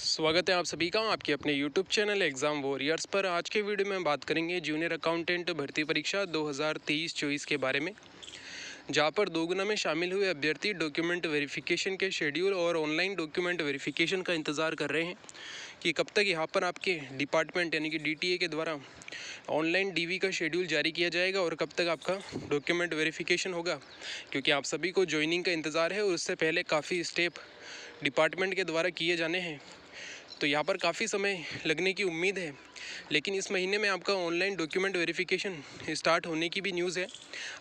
स्वागत है आप सभी का आपके अपने YouTube चैनल एग्ज़ाम वॉरियर्स पर। आज के वीडियो में बात करेंगे जूनियर अकाउंटेंट भर्ती परीक्षा 2023-24 के बारे में, जहां पर दोगुना में शामिल हुए अभ्यर्थी डॉक्यूमेंट वेरिफिकेशन के शेड्यूल और ऑनलाइन डॉक्यूमेंट वेरिफिकेशन का इंतज़ार कर रहे हैं कि कब तक यहां पर आपके डिपार्टमेंट यानी कि DTA के द्वारा ऑनलाइन DV का शेड्यूल जारी किया जाएगा और कब तक आपका डॉक्यूमेंट वेरिफिकेशन होगा, क्योंकि आप सभी को ज्वाइनिंग का इंतज़ार है और उससे पहले काफ़ी स्टेप डिपार्टमेंट के द्वारा किए जाने हैं। तो यहाँ पर काफ़ी समय लगने की उम्मीद है, लेकिन इस महीने में आपका ऑनलाइन डॉक्यूमेंट वेरिफिकेशन स्टार्ट होने की भी न्यूज़ है।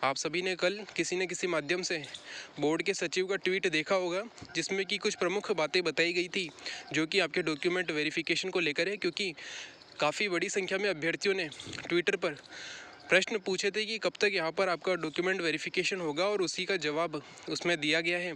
आप सभी ने कल किसी न किसी माध्यम से बोर्ड के सचिव का ट्वीट देखा होगा, जिसमें कि कुछ प्रमुख बातें बताई गई थी जो कि आपके डॉक्यूमेंट वेरिफिकेशन को लेकर है, क्योंकि काफ़ी बड़ी संख्या में अभ्यर्थियों ने ट्विटर पर प्रश्न पूछे थे कि कब तक यहाँ पर आपका डॉक्यूमेंट वेरिफिकेशन होगा, और उसी का जवाब उसमें दिया गया है।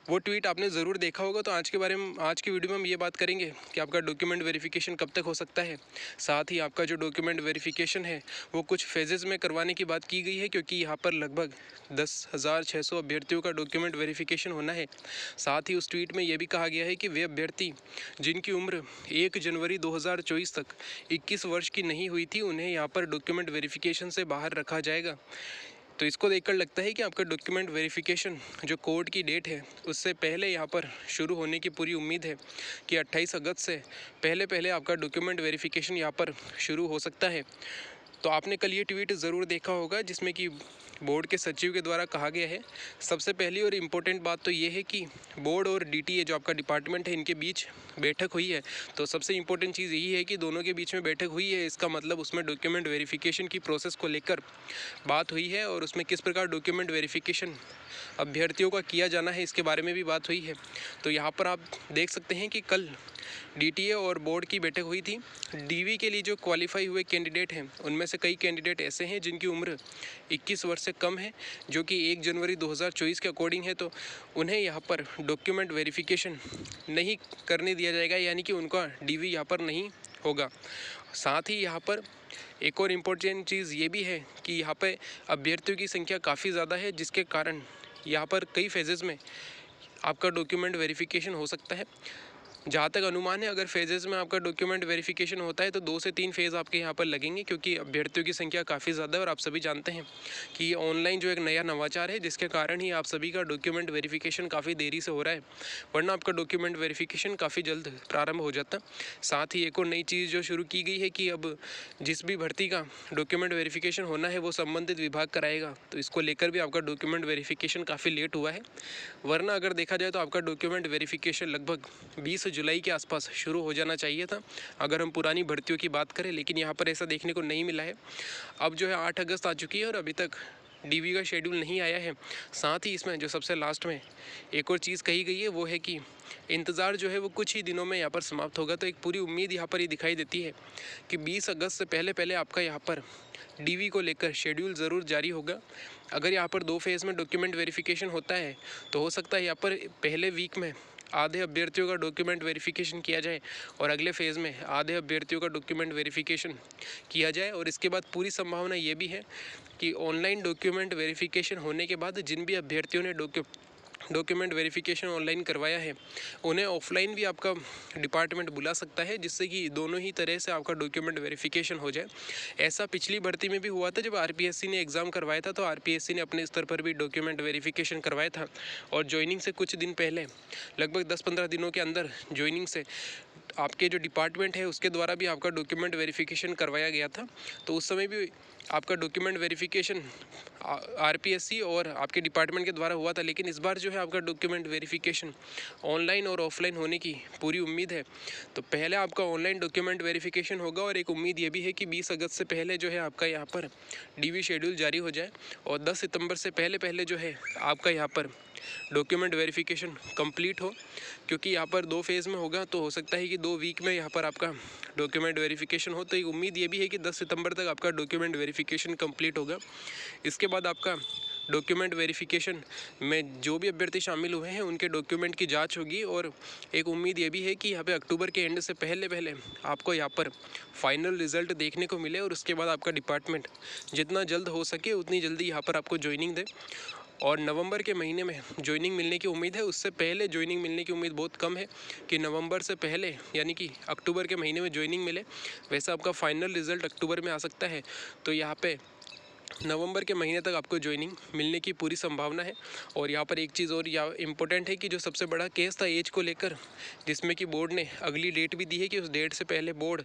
वो ट्वीट आपने ज़रूर देखा होगा। तो आज की वीडियो में हम ये बात करेंगे कि आपका डॉक्यूमेंट वेरिफिकेशन कब तक हो सकता है। साथ ही आपका जो डॉक्यूमेंट वेरिफिकेशन है वो कुछ फेजेज़ में करवाने की बात की गई है, क्योंकि यहाँ पर लगभग 10,600 अभ्यर्थियों का डॉक्यूमेंट वेरिफिकेशन होना है। साथ ही उस ट्वीट में ये भी कहा गया है कि वे अभ्यर्थी जिनकी उम्र 1 जनवरी 2024 तक 21 वर्ष की नहीं हुई थी, उन्हें यहाँ पर डॉक्यूमेंट वेरिफिकेशन से बाहर रखा जाएगा। तो इसको देखकर लगता है कि आपका डॉक्यूमेंट वेरिफिकेशन जो कोर्ट की डेट है उससे पहले यहाँ पर शुरू होने की पूरी उम्मीद है कि 28 अगस्त से पहले आपका डॉक्यूमेंट वेरिफिकेशन यहाँ पर शुरू हो सकता है। तो आपने कल ये ट्वीट ज़रूर देखा होगा, जिसमें कि बोर्ड के सचिव के द्वारा कहा गया है। सबसे पहली और इम्पोर्टेंट बात तो ये है कि बोर्ड और DTA जो आपका डिपार्टमेंट है, इनके बीच बैठक हुई है। तो सबसे इम्पोर्टेंट चीज़ यही है कि दोनों के बीच में बैठक हुई है, इसका मतलब उसमें डॉक्यूमेंट वेरिफिकेशन की प्रोसेस को लेकर बात हुई है और उसमें किस प्रकार डॉक्यूमेंट वेरिफिकेशन अभ्यर्थियों का किया जाना है, इसके बारे में भी बात हुई है। तो यहाँ पर आप देख सकते हैं कि कल DTA और बोर्ड की बैठक हुई थी। DV के लिए जो क्वालिफाई हुए कैंडिडेट हैं, उनमें से कई कैंडिडेट ऐसे हैं जिनकी उम्र 21 वर्ष से कम है, जो कि 1 जनवरी 2024 के अकॉर्डिंग है। तो उन्हें यहाँ पर डॉक्यूमेंट वेरिफिकेशन नहीं करने दिया जाएगा, यानी कि उनका DV यहाँ पर नहीं होगा। साथ ही यहाँ पर एक और इम्पोर्टेंट चीज़ ये भी है कि यहाँ पे अभ्यर्थियों की संख्या काफ़ी ज़्यादा है, जिसके कारण यहाँ पर कई फेजेज़ में आपका डॉक्यूमेंट वेरिफिकेशन हो सकता है। जहाँ तक अनुमान है, अगर फेजेज़ में आपका डॉक्यूमेंट वेरिफिकेशन होता है तो 2 से 3 फेज़ आपके यहाँ पर लगेंगे, क्योंकि अभ्यर्थियों की संख्या काफ़ी ज़्यादा है। और आप सभी जानते हैं कि ये ऑनलाइन जो एक नया नवाचार है, जिसके कारण ही आप सभी का डॉक्यूमेंट वेरिफिकेशन काफ़ी देरी से हो रहा है, वरना आपका डॉक्यूमेंट वेरिफिकेशन काफ़ी जल्द प्रारंभ हो जाता। साथ ही एक और नई चीज़ जो शुरू की गई है कि अब जिस भी भर्ती का डॉक्यूमेंट वेरिफिकेशन होना है वो संबंधित विभाग कराएगा। तो इसको लेकर भी आपका डॉक्यूमेंट वेरिफिकेशन काफ़ी लेट हुआ है, वरना अगर देखा जाए तो आपका डॉक्यूमेंट वेरिफिकेशन लगभग 20 जुलाई के आसपास शुरू हो जाना चाहिए था, अगर हम पुरानी भर्तियों की बात करें। लेकिन यहाँ पर ऐसा देखने को नहीं मिला है। अब जो है 8 अगस्त आ चुकी है और अभी तक DV का शेड्यूल नहीं आया है। साथ ही इसमें जो सबसे लास्ट में एक और चीज़ कही गई है वो है कि इंतज़ार जो है वो कुछ ही दिनों में यहाँ पर समाप्त होगा। तो एक पूरी उम्मीद यहाँ पर ये दिखाई देती है कि 20 अगस्त से पहले आपका यहाँ पर DV को लेकर शेड्यूल ज़रूर जारी होगा। अगर यहाँ पर 2 फेज़ में डॉक्यूमेंट वेरिफिकेशन होता है तो हो सकता है यहाँ पर पहले वीक में आधे अभ्यर्थियों का डॉक्यूमेंट वेरिफिकेशन किया जाए और अगले फेज़ में आधे अभ्यर्थियों का डॉक्यूमेंट वेरिफिकेशन किया जाए। और इसके बाद पूरी संभावना ये भी है कि ऑनलाइन डॉक्यूमेंट वेरिफिकेशन होने के बाद जिन भी अभ्यर्थियों ने डॉक्यूमेंट वेरिफिकेशन ऑनलाइन करवाया है, उन्हें ऑफलाइन भी आपका डिपार्टमेंट बुला सकता है, जिससे कि दोनों ही तरह से आपका डॉक्यूमेंट वेरिफिकेशन हो जाए। ऐसा पिछली भर्ती में भी हुआ था, जब RPSC ने एग्ज़ाम करवाया था, तो RPSC ने अपने स्तर पर भी डॉक्यूमेंट वेरिफिकेशन करवाया था। और ज्वाइनिंग से कुछ दिन पहले, लगभग 10-15 दिनों के अंदर ज्वाइनिंग से आपके जो डिपार्टमेंट है उसके द्वारा भी आपका डॉक्यूमेंट वेरिफिकेशन करवाया गया था। तो उस समय भी आपका डॉक्यूमेंट वेरिफिकेशन RPSC और आपके डिपार्टमेंट के द्वारा हुआ था। लेकिन इस बार जो है आपका डॉक्यूमेंट वेरिफिकेशन ऑनलाइन और ऑफलाइन होने की पूरी उम्मीद है। तो पहले आपका ऑनलाइन डॉक्यूमेंट वेरिफिकेशन होगा, और एक उम्मीद ये भी है कि 20 अगस्त से पहले जो है आपका यहाँ पर DV शेड्यूल जारी हो जाए और 10 सितंबर से पहले जो है आपका यहाँ पर डॉक्यूमेंट वेरिफिकेशन कंप्लीट हो। क्योंकि यहाँ पर 2 फेज़ में होगा, तो हो सकता है कि 2 वीक में यहाँ पर आपका डॉक्यूमेंट वेरिफिकेशन हो। तो एक उम्मीद ये भी है कि 10 सितंबर तक आपका डॉक्यूमेंट वेरिफिकेशन कंप्लीट होगा। इसके बाद आपका डॉक्यूमेंट वेरिफिकेशन में जो भी अभ्यर्थी शामिल हुए हैं उनके डॉक्यूमेंट की जांच होगी। और एक उम्मीद ये भी है कि यहाँ पे अक्टूबर के एंड से पहले आपको यहाँ पर फाइनल रिज़ल्ट देखने को मिले, और उसके बाद आपका डिपार्टमेंट जितना जल्द हो सके उतनी जल्दी यहाँ पर आपको ज्वाइनिंग दे। और नवंबर के महीने में ज्वाइनिंग मिलने की उम्मीद है। उससे पहले ज्वाइनिंग मिलने की उम्मीद बहुत कम है कि नवंबर से पहले यानी कि अक्टूबर के महीने में ज्वाइनिंग मिले। वैसे आपका फाइनल रिज़ल्ट अक्टूबर में आ सकता है, तो यहाँ पे नवंबर के महीने तक आपको ज्वाइनिंग मिलने की पूरी संभावना है। और यहाँ पर एक चीज़ और यहाँ इम्पोर्टेंट है कि जो सबसे बड़ा केस था एज को लेकर, जिसमें कि बोर्ड ने अगली डेट भी दी है कि उस डेट से पहले बोर्ड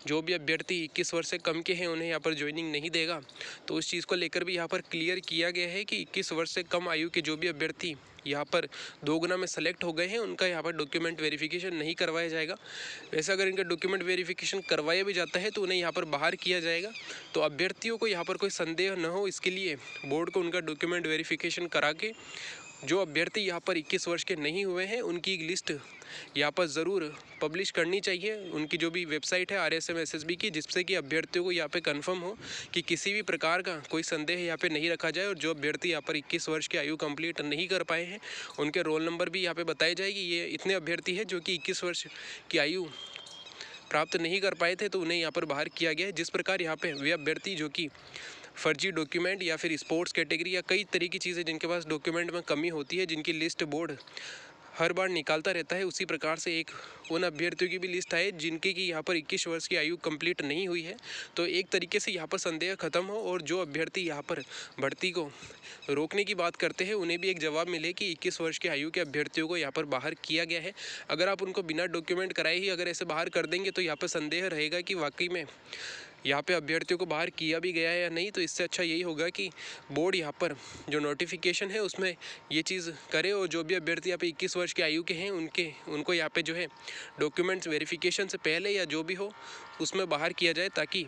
जो भी अभ्यर्थी 21 वर्ष से कम के हैं उन्हें यहाँ पर ज्वाइनिंग नहीं देगा। तो उस चीज़ को लेकर भी यहाँ पर क्लियर किया गया है कि 21 वर्ष से कम आयु के जो भी अभ्यर्थी यहाँ पर 2 गुना में सेलेक्ट हो गए हैं उनका यहाँ पर डॉक्यूमेंट वेरिफिकेशन नहीं करवाया जाएगा। वैसे अगर इनका डॉक्यूमेंट वेरिफिकेशन करवाया भी जाता है तो उन्हें यहाँ पर बाहर किया जाएगा। तो अभ्यर्थियों को यहाँ पर कोई संदेह न हो, इसके लिए बोर्ड को उनका डॉक्यूमेंट वेरिफिकेशन करा के जो अभ्यर्थी यहाँ पर 21 वर्ष के नहीं हुए हैं उनकी एक लिस्ट यहाँ पर ज़रूर पब्लिश करनी चाहिए, उनकी जो भी वेबसाइट है RSMSSB की, जिससे कि अभ्यर्थियों को यहाँ पे कंफर्म हो कि किसी भी प्रकार का कोई संदेह यहाँ पे नहीं रखा जाए। और जो अभ्यर्थी यहाँ पर 21 वर्ष की आयु कंप्लीट नहीं कर पाए हैं उनके रोल नंबर भी यहाँ पे बताए जाएगी। ये इतने अभ्यर्थी हैं जो कि 21 वर्ष की आयु प्राप्त नहीं कर पाए थे, तो उन्हें यहाँ पर बाहर किया गया है। जिस प्रकार यहाँ पे वे अभ्यर्थी जो कि फर्जी डॉक्यूमेंट या फिर स्पोर्ट्स कैटेगरी या कई तरह की चीज़ें जिनके पास डॉक्यूमेंट में कमी होती है, जिनकी लिस्ट बोर्ड हर बार निकालता रहता है, उसी प्रकार से एक उन अभ्यर्थियों की भी लिस्ट आए जिनकी कि यहाँ पर 21 वर्ष की आयु कंप्लीट नहीं हुई है। तो एक तरीके से यहाँ पर संदेह खत्म हो और जो अभ्यर्थी यहाँ पर भर्ती को रोकने की बात करते हैं उन्हें भी एक जवाब मिले कि 21 वर्ष की आयु के अभ्यर्थियों को यहाँ पर बाहर किया गया है। अगर आप उनको बिना डॉक्यूमेंट कराए ही अगर ऐसे बाहर कर देंगे तो यहाँ पर संदेह रहेगा कि वाकई में यहाँ पे अभ्यर्थियों को बाहर किया भी गया है या नहीं। तो इससे अच्छा यही होगा कि बोर्ड यहाँ पर जो नोटिफिकेशन है उसमें ये चीज़ करे और जो भी अभ्यर्थी यहाँ पे 21 वर्ष की आयु के हैं उनको यहाँ पे जो है डॉक्यूमेंट्स वेरिफिकेशन से पहले या जो भी हो उसमें बाहर किया जाए, ताकि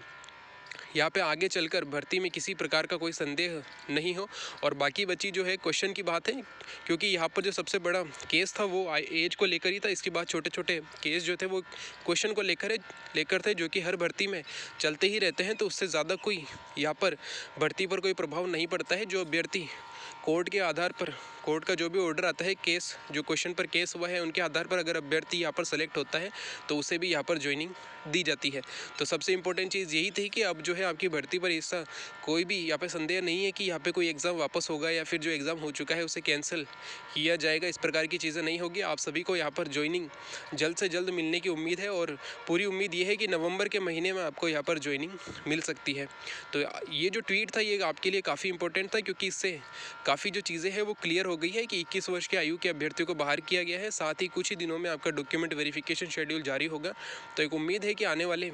यहाँ पे आगे चलकर भर्ती में किसी प्रकार का कोई संदेह नहीं हो। और बाकी बची जो है क्वेश्चन की बात है, क्योंकि यहाँ पर जो सबसे बड़ा केस था वो एज को लेकर ही था। इसके बाद छोटे छोटे केस जो थे वो क्वेश्चन को लेकर थे, जो कि हर भर्ती में चलते ही रहते हैं। तो उससे ज़्यादा कोई यहाँ पर भर्ती पर कोई प्रभाव नहीं पड़ता है। जो अभ्यर्थी कोर्ट के आधार पर, कोर्ट का जो भी ऑर्डर आता है, केस जो क्वेश्चन पर केस हुआ है उनके आधार पर अगर अभ्यर्थी यहाँ पर सेलेक्ट होता है तो उसे भी यहाँ पर ज्वाइनिंग दी जाती है। तो सबसे इम्पोर्टेंट चीज़ यही थी कि अब जो है आपकी भर्ती पर ऐसा कोई भी यहाँ पे संदेह नहीं है कि यहाँ पे कोई एग्ज़ाम वापस होगा या फिर जो एग्ज़ाम हो चुका है उसे कैंसिल किया जाएगा। इस प्रकार की चीज़ें नहीं होगी। आप सभी को यहाँ पर ज्वाइनिंग जल्द से जल्द मिलने की उम्मीद है और पूरी उम्मीद ये है कि नवंबर के महीने में आपको यहाँ पर ज्वाइनिंग मिल सकती है। तो ये जो ट्वीट था ये आपके लिए काफ़ी इंपॉर्टेंट था, क्योंकि इससे काफ़ी जो चीज़ें हैं वो क्लियर हो गई है कि 21 वर्ष की आयु के अभ्यर्थियों को बाहर किया गया है। साथ ही कुछ ही दिनों में आपका डॉक्यूमेंट वेरिफिकेशन शेड्यूल जारी होगा। तो एक उम्मीद है कि आने वाले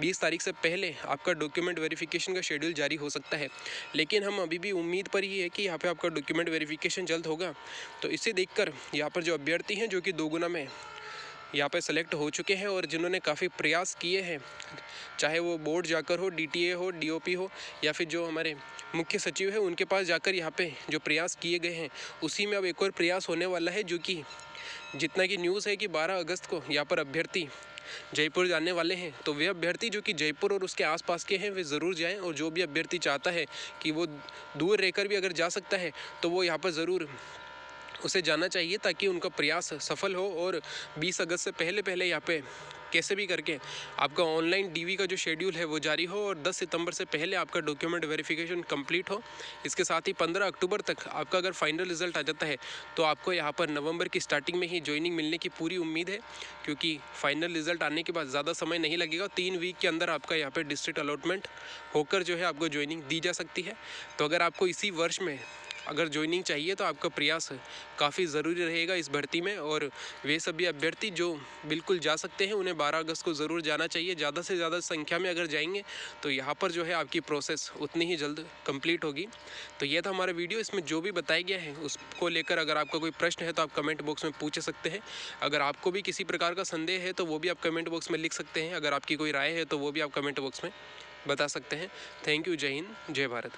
20 तारीख से पहले आपका डॉक्यूमेंट वेरिफिकेशन का शेड्यूल जारी हो सकता है। लेकिन हम अभी भी उम्मीद पर ही है कि यहाँ पे आपका डॉक्यूमेंट वेरिफिकेशन जल्द होगा। तो इसे देखकर यहाँ पर जो अभ्यर्थी हैं जो कि 2 गुना में यहाँ पे सेलेक्ट हो चुके हैं और जिन्होंने काफ़ी प्रयास किए हैं, चाहे वो बोर्ड जाकर हो, DTA हो, DOP हो या फिर जो हमारे मुख्य सचिव है उनके पास जाकर यहाँ पे जो प्रयास किए गए हैं उसी में अब एक और प्रयास होने वाला है। जो कि जितना कि न्यूज़ है कि 12 अगस्त को यहाँ पर अभ्यर्थी जयपुर जाने वाले हैं। तो वे अभ्यर्थी जो कि जयपुर और उसके आसपास के हैं वे ज़रूर जाएं। और जो भी अभ्यर्थी चाहता है कि वो दूर रहकर भी अगर जा सकता है तो वो यहाँ पर ज़रूर उसे जाना चाहिए, ताकि उनका प्रयास सफल हो और 20 अगस्त से पहले यहाँ पे कैसे भी करके आपका ऑनलाइन DV का जो शेड्यूल है वो जारी हो और 10 सितंबर से पहले आपका डॉक्यूमेंट वेरिफिकेशन कंप्लीट हो। इसके साथ ही 15 अक्टूबर तक आपका अगर फाइनल रिजल्ट आ जाता है तो आपको यहाँ पर नवंबर की स्टार्टिंग में ही ज्वाइनिंग मिलने की पूरी उम्मीद है, क्योंकि फाइनल रिजल्ट आने के बाद ज़्यादा समय नहीं लगेगा। 3 वीक के अंदर आपका यहाँ पर डिस्ट्रिक्ट अलॉटमेंट होकर जो है आपको ज्वाइनिंग दी जा सकती है। तो अगर आपको इसी वर्ष में अगर ज्वाइनिंग चाहिए तो आपका प्रयास काफ़ी ज़रूरी रहेगा इस भर्ती में। और वे सभी अभ्यर्थी जो बिल्कुल जा सकते हैं उन्हें 12 अगस्त को ज़रूर जाना चाहिए। ज़्यादा से ज़्यादा संख्या में अगर जाएंगे तो यहाँ पर जो है आपकी प्रोसेस उतनी ही जल्द कंप्लीट होगी। तो यह था हमारा वीडियो। इसमें जो भी बताया गया है उसको लेकर अगर आपका कोई प्रश्न है तो आप कमेंट बॉक्स में पूछ सकते हैं। अगर आपको भी किसी प्रकार का संदेह है तो वो भी आप कमेंट बॉक्स में लिख सकते हैं। अगर आपकी कोई राय है तो वो भी आप कमेंट बॉक्स में बता सकते हैं। Thank you. जय हिंद, जय भारत।